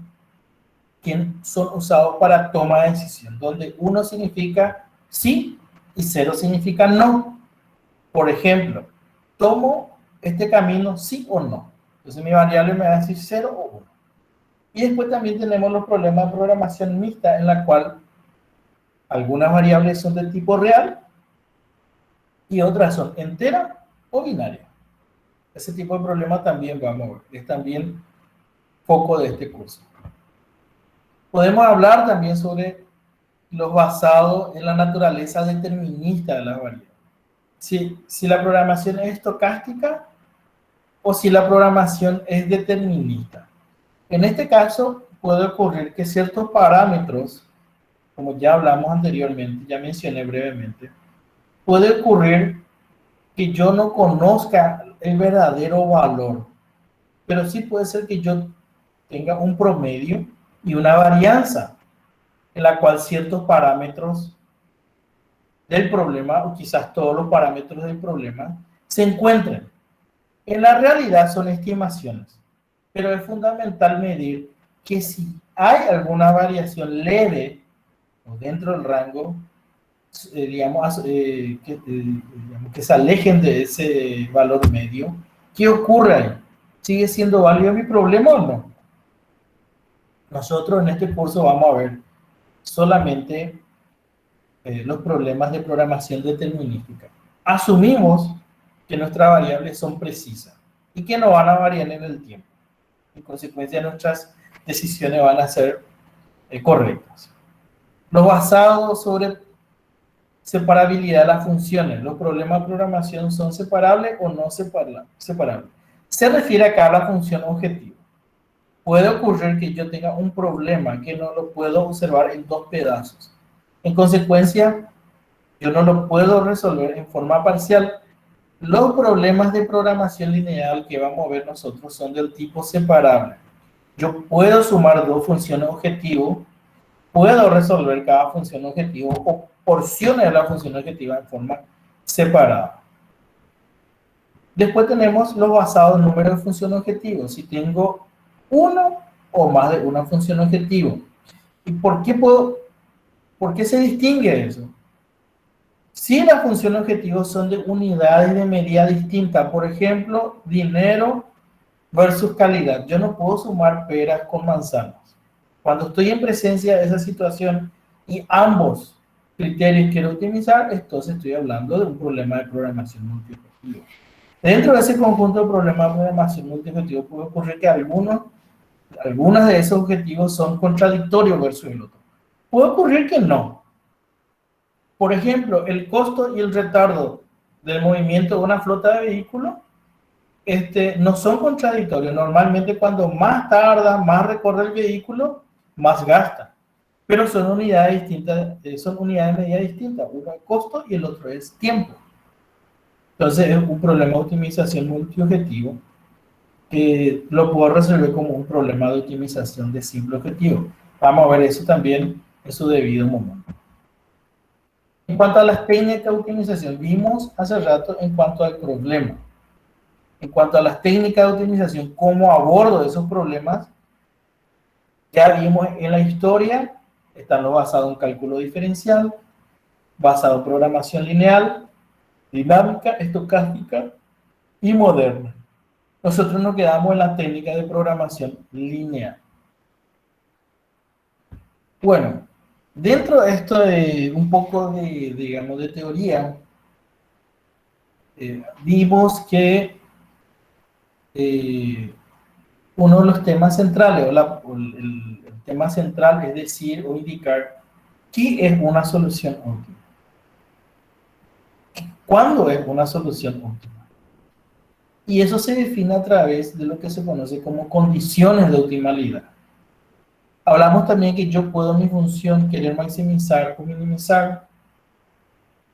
Speaker 1: que son usados para toma de decisión, donde 1 significa sí y 0 significa no. Por ejemplo, tomo este camino sí o no. Entonces mi variable me va a decir 0 o 1. Y después también tenemos los problemas de programación mixta, en la cual algunas variables son de tipo real y otras son entera o binaria. Ese tipo de problema también vamos a ver. Es también foco de este curso. Podemos hablar también sobre los basados en la naturaleza determinista de las variables. Si la programación es estocástica o si la programación es determinista. En este caso, puede ocurrir que ciertos parámetros, como ya hablamos anteriormente, ya mencioné brevemente, puede ocurrir que yo no conozca el verdadero valor, pero sí puede ser que yo tenga un promedio y una varianza, en la cual ciertos parámetros del problema, o quizás todos los parámetros del problema, se encuentren. En la realidad son estimaciones, pero es fundamental medir que si hay alguna variación leve o dentro del rango, digamos, que se alejen de ese valor medio, ¿qué ocurre ahí? ¿Sigue siendo válido mi problema o no? Nosotros en este curso vamos a ver solamente los problemas de programación determinística. Asumimos que nuestras variables son precisas y que no van a variar en el tiempo. En consecuencia, nuestras decisiones van a ser correctas. Los basados sobre separabilidad de las funciones. Los problemas de programación son separables o no separables. Se refiere acá a la función objetivo. Puede ocurrir que yo tenga un problema que no lo puedo observar en dos pedazos. En consecuencia, yo no lo puedo resolver en forma parcial. Los problemas de programación lineal que vamos a ver nosotros son del tipo separable. Yo puedo sumar dos funciones objetivo, puedo resolver cada función objetivo o porciones de la función objetiva en forma separada. Después tenemos los basados en número de funciones objetivos. Si tengo uno o más de una función objetivo. ¿Y por qué se distingue eso? Si las funciones objetivos son de unidades de medida distintas, por ejemplo, dinero versus calidad, yo no puedo sumar peras con manzanas. Cuando estoy en presencia de esa situación y ambos criterios quiero optimizar, entonces estoy hablando de un problema de programación multiobjetivo. Dentro de ese conjunto de problemas de programación multiobjetivo puede ocurrir que algunos de esos objetivos son contradictorios versus el otro. Puede ocurrir que no. Por ejemplo, el costo y el retardo del movimiento de una flota de vehículos no son contradictorios. Normalmente cuando más tarda, más recorre el vehículo, más gasta. Pero son unidades distintas, son unidades de medida distintas. Uno es costo y el otro es tiempo. Entonces es un problema de optimización multiobjetivo que lo puedo resolver como un problema de optimización de simple objetivo. Vamos a ver eso también en su debido momento. En cuanto a las técnicas de optimización, vimos hace rato en cuanto al problema. En cuanto a las técnicas de optimización, cómo abordo esos problemas, ya vimos en la historia, están lo basado en cálculo diferencial, basado en programación lineal, dinámica, estocástica y moderna. Nosotros nos quedamos en la técnica de programación lineal. Bueno, dentro de esto de un poco de, digamos, de teoría, vimos que uno de los temas centrales, el tema central es decir o indicar qué es una solución óptima. ¿Cuándo es una solución óptima? Y eso se define a través de lo que se conoce como condiciones de optimalidad. Hablamos también que yo puedo mi función querer maximizar o minimizar.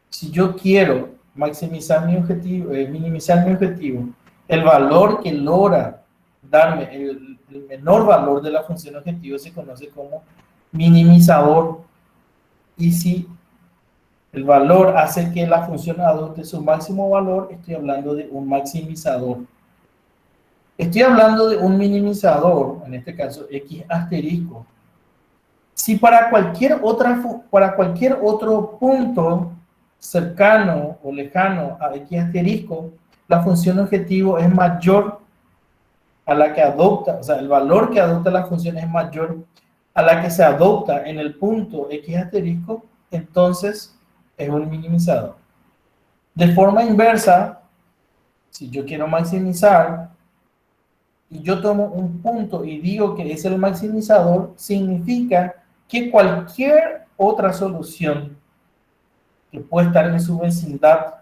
Speaker 1: Si yo quiero maximizar mi objetivo, minimizar mi objetivo, el valor que logra darme, el menor valor de la función objetivo se conoce como minimizador. Y si el valor hace que la función adopte su máximo valor, estoy hablando de un maximizador. Estoy hablando de un minimizador, en este caso X asterisco. Si para cualquier otro punto cercano o lejano a X asterisco, la función objetivo es mayor a la que adopta, o sea, el valor que adopta la función es mayor a la que se adopta en el punto X asterisco, entonces es un minimizador. De forma inversa, si yo quiero maximizar y yo tomo un punto y digo que es el maximizador, significa que cualquier otra solución que puede estar en su vecindad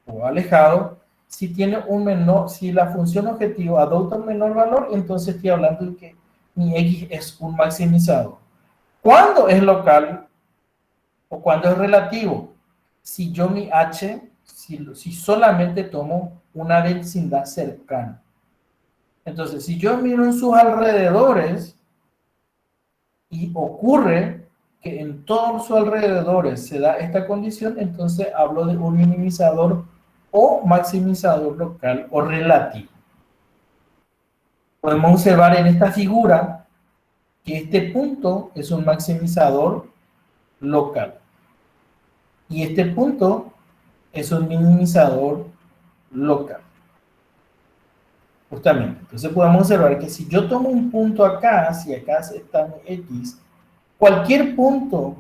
Speaker 1: o alejado, si tiene un menor, si la función objetivo adopta un menor valor, entonces estoy hablando de que mi X es un maximizador. ¿Cuándo es local o cuándo es relativo? Si yo mi H, si solamente tomo una vecindad cercana. Entonces, si yo miro en sus alrededores y ocurre que en todos sus alrededores se da esta condición, entonces hablo de un minimizador o maximizador local o relativo. Podemos observar en esta figura que este punto es un maximizador local y este punto es un minimizador local. Justamente, entonces podemos observar que si yo tomo un punto acá, si acá está mi X, cualquier punto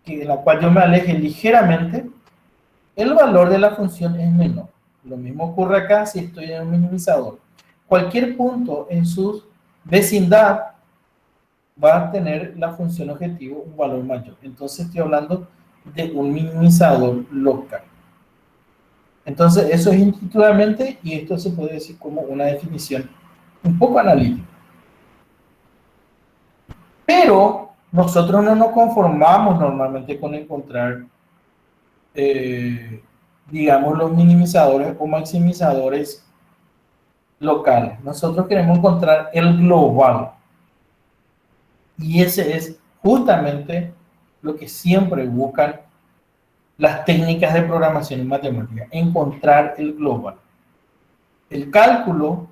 Speaker 1: en la cual yo me aleje ligeramente, el valor de la función es menor. Lo mismo ocurre acá si estoy en un minimizador. Cualquier punto en su vecindad va a tener la función objetivo un valor mayor. Entonces estoy hablando de un minimizador local. Entonces eso es intuitivamente, y esto se puede decir como una definición un poco analítica. Pero nosotros no nos conformamos normalmente con encontrar, digamos, los minimizadores o maximizadores locales. Nosotros queremos encontrar el global. Y ese es justamente lo que siempre buscan las técnicas de programación y matemática, encontrar el global. El cálculo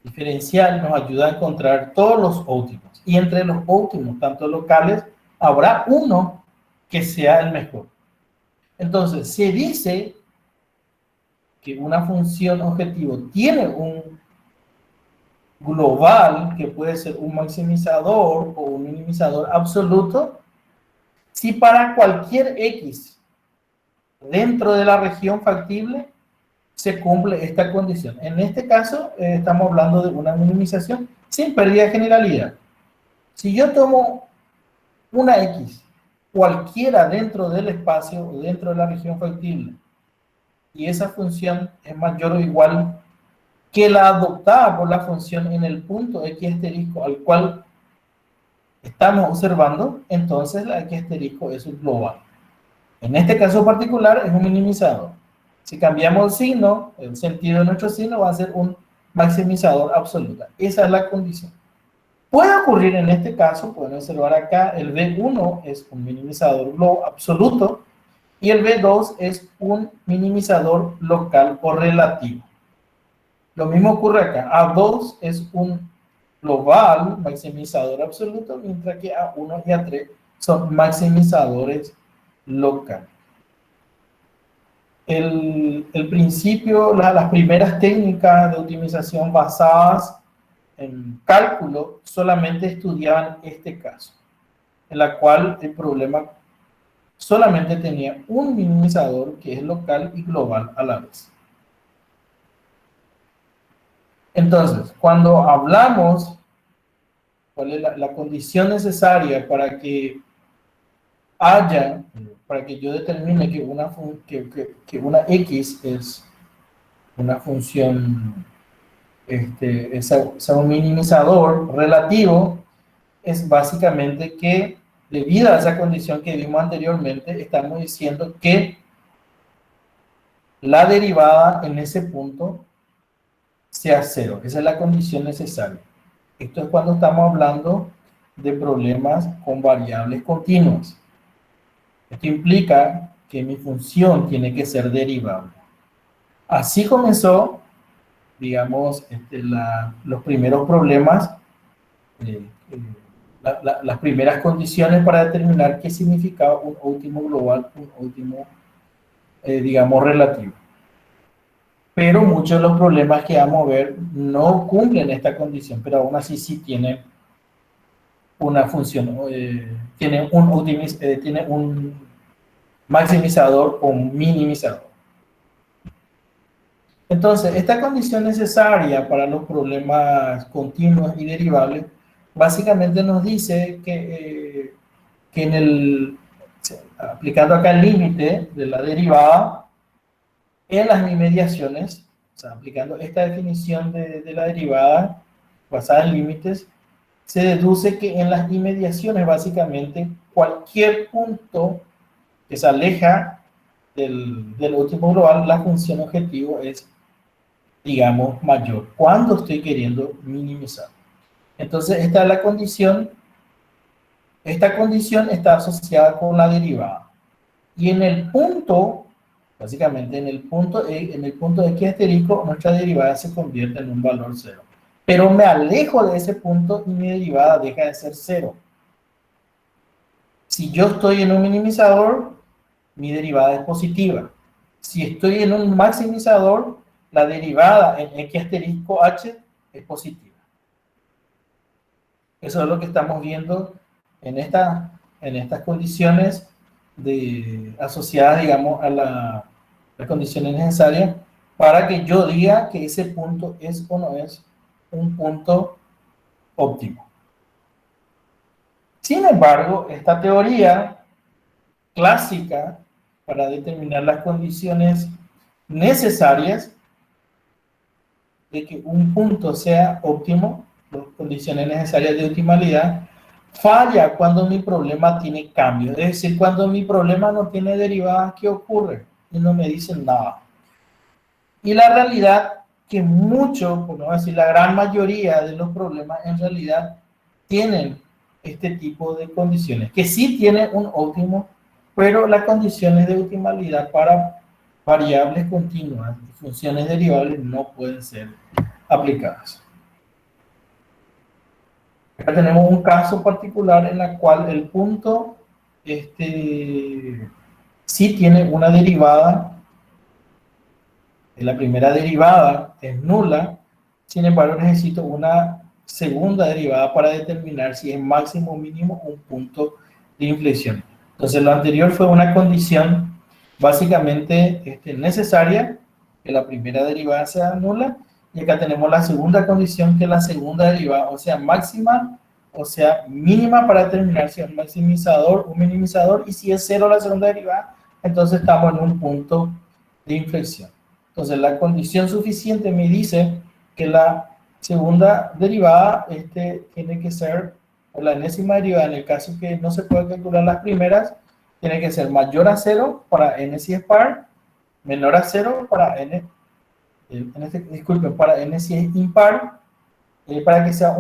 Speaker 1: diferencial nos ayuda a encontrar todos los óptimos, y entre los óptimos, tanto locales, habrá uno que sea el mejor. Entonces, se dice que una función objetivo tiene un global, que puede ser un maximizador o un minimizador absoluto, si para cualquier X dentro de la región factible se cumple esta condición. En este caso, estamos hablando de una minimización sin pérdida de generalidad. Si yo tomo una X, cualquiera dentro del espacio o dentro de la región factible, y esa función es mayor o igual que la adoptada por la función en el punto X asterisco al cual estamos observando, entonces la X asterisco es un global. En este caso particular es un minimizador. Si cambiamos el signo, el sentido de nuestro signo va a ser un maximizador absoluto. Esa es la condición. Puede ocurrir en este caso, pueden observar acá, el B1 es un minimizador absoluto y el B2 es un minimizador local o relativo. Lo mismo ocurre acá, A2 es un global maximizador absoluto, mientras que A1 y A3 son maximizadores locales. El principio, las primeras técnicas de optimización basadas en cálculo solamente estudiaban este caso, en la cual el problema solamente tenía un minimizador que es local y global a la vez. Entonces, cuando hablamos, ¿cuál es la condición necesaria para que haya, para que yo determine que una X es una función, es un minimizador relativo? Es básicamente que, debido a esa condición que vimos anteriormente, estamos diciendo que la derivada en ese punto sea cero. Esa es la condición necesaria. Esto es cuando estamos hablando de problemas con variables continuas. Esto implica que mi función tiene que ser derivable. Así comenzó, digamos, los primeros problemas, las primeras condiciones para determinar qué significaba un óptimo global, un óptimo, digamos, relativo. Pero muchos de los problemas que vamos a ver no cumplen esta condición, pero aún así sí tienen una función, tienen un maximizador o un minimizador. Entonces, esta condición necesaria para los problemas continuos y derivables básicamente nos dice que aplicando acá el límite de la derivada en las inmediaciones, o sea, aplicando esta definición de la derivada basada en límites, se deduce que en las inmediaciones básicamente cualquier punto que se aleja del último global, la función objetivo es, digamos, mayor cuando estoy queriendo minimizar. Entonces, esta es la condición. Esta condición está asociada con la derivada. Y en el punto, básicamente en el punto X asterisco, nuestra derivada se convierte en un valor cero. Pero me alejo de ese punto y mi derivada deja de ser cero. Si yo estoy en un minimizador, mi derivada es positiva. Si estoy en un maximizador, la derivada en X asterisco H es positiva. Eso es lo que estamos viendo en estas condiciones asociadas, digamos, a las condiciones necesarias para que yo diga que ese punto es o no es un punto óptimo. Sin embargo, esta teoría clásica para determinar las condiciones necesarias de que un punto sea óptimo, las condiciones necesarias de optimalidad, falla cuando mi problema tiene cambios. Es decir, cuando mi problema no tiene derivadas, ¿qué ocurre? Y no me dicen nada. Y la realidad que mucho, por no decir la gran mayoría de los problemas, en realidad tienen este tipo de condiciones, que sí tienen un óptimo, pero las condiciones de optimalidad para variables continuas y funciones derivables no pueden ser aplicadas. Acá tenemos un caso particular en el cual el punto sí tiene una derivada. La primera derivada es nula, sin embargo necesito una segunda derivada para determinar si es máximo o mínimo un punto de inflexión. Entonces lo anterior fue una condición básicamente necesaria, que la primera derivada sea nula, y acá tenemos la segunda condición, que es la segunda derivada, o sea máxima, o sea mínima, para determinar si es un maximizador o un minimizador, y si es cero la segunda derivada, entonces estamos en un punto de inflexión. Entonces la condición suficiente me dice que la segunda derivada tiene que ser, o la enésima derivada, en el caso que no se puede calcular las primeras, tiene que ser mayor a 0 para n si es par, menor a 0 para n, para n si es impar, para que sea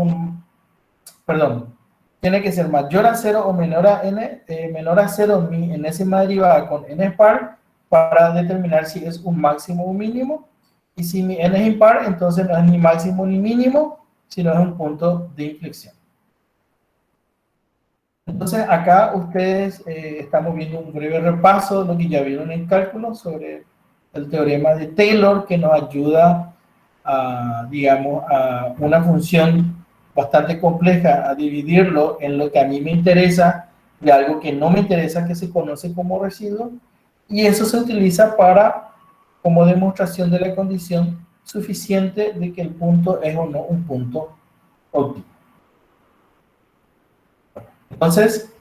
Speaker 1: perdón, tiene que ser mayor a 0 o menor a n, menor a 0 mi enésima derivada con n par para determinar si es un máximo o un mínimo. Y si mi n es impar, entonces no es ni máximo ni mínimo, sino es un punto de inflexión. Entonces acá ustedes estamos viendo un breve repaso de lo que ya vieron en cálculo sobre el teorema de Taylor, que nos ayuda a, digamos, a una función bastante compleja, a dividirlo en lo que a mí me interesa y algo que no me interesa, que se conoce como residuo, y eso se utiliza para, como demostración de la condición suficiente de que el punto es o no un punto óptimo. Entonces,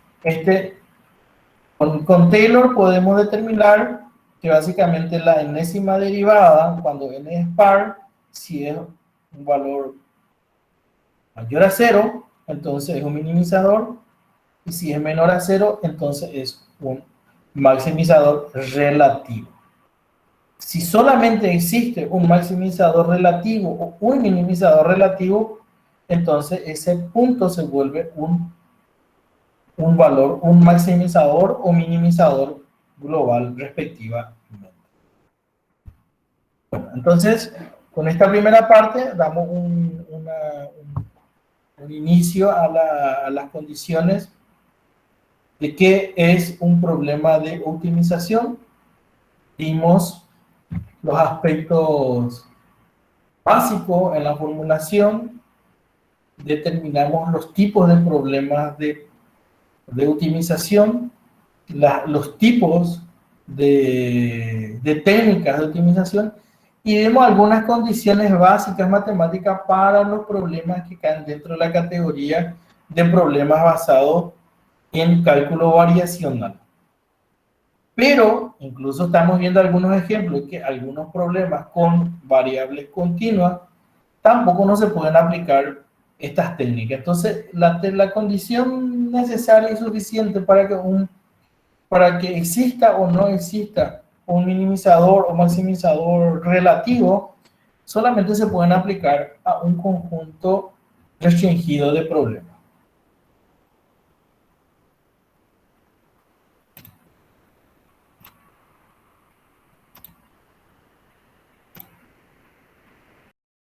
Speaker 1: con Taylor podemos determinar que básicamente la enésima derivada, cuando n es par, si es un valor mayor a 0, entonces es un minimizador, y si es menor a 0, entonces es un maximizador relativo. Si solamente existe un maximizador relativo o un minimizador relativo, entonces ese punto se vuelve un valor, un maximizador o minimizador global respectivamente. Bueno, entonces, con esta primera parte damos un inicio a las condiciones de qué es un problema de optimización. Vimos los aspectos básicos en la formulación, determinamos los tipos de problemas de optimización, los tipos de técnicas de optimización, y vemos algunas condiciones básicas matemáticas para los problemas que caen dentro de la categoría de problemas basados en cálculo variacional. Pero incluso estamos viendo algunos ejemplos que algunos problemas con variables continuas tampoco no se pueden aplicar estas técnicas. Entonces, la condición necesaria y suficiente para que exista o no exista un minimizador o maximizador relativo, solamente se pueden aplicar a un conjunto restringido de problemas.